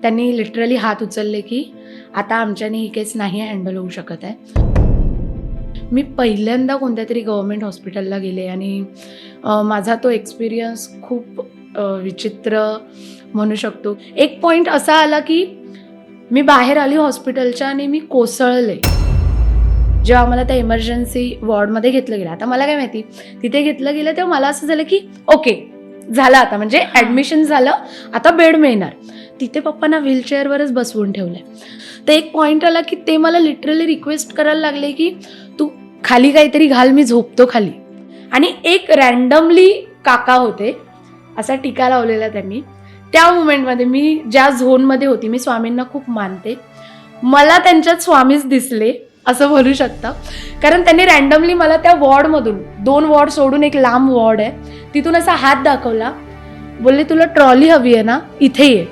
त्यांनी लिटरली हात उचलले की आता आमच्याने ही केस नाही हँडल होऊ शकत आहे. मी पहिल्यांदा कोणत्या तरी गव्हर्मेंट हॉस्पिटलला गेले आणि माझा तो एक्सपिरियन्स खूप विचित्र म्हणू शकतो. एक पॉईंट असा आला की मी बाहेर आली हॉस्पिटलच्या आणि मी कोसळले. जेव्हा मला त्या इमर्जन्सी वॉर्डमध्ये घेतलं गेलं, आता मला काय माहिती तिथे घेतलं गेलं तेव्हा मला असं झालं की ओके झालं आता, म्हणजे ॲडमिशन झालं, आता बेड मिळणार. तिथे पप्पांना व्हीलचेअरवरच बसवून ठेवलंय. तर एक पॉईंट आला की ते मला लिटरली रिक्वेस्ट करायला लागले की तू खाली काहीतरी घाल, मी झोपतो खाली. आणि एक रँडमली काका होते, असा टीका लावलेला त्यांनी. त्या मुमेंटमध्ये मी ज्या झोनमध्ये होती, मी स्वामींना खूप मानते, मला त्यांच्यात स्वामीच दिसले असं बोलू शकता. कारण त्यांनी रँडमली मला त्या वॉर्डमधून 2 वॉर्ड सोडून एक लांब वॉर्ड आहे, तिथून असा हात दाखवला, बोलले तुला ट्रॉली हवी आहे ना, इथे ये.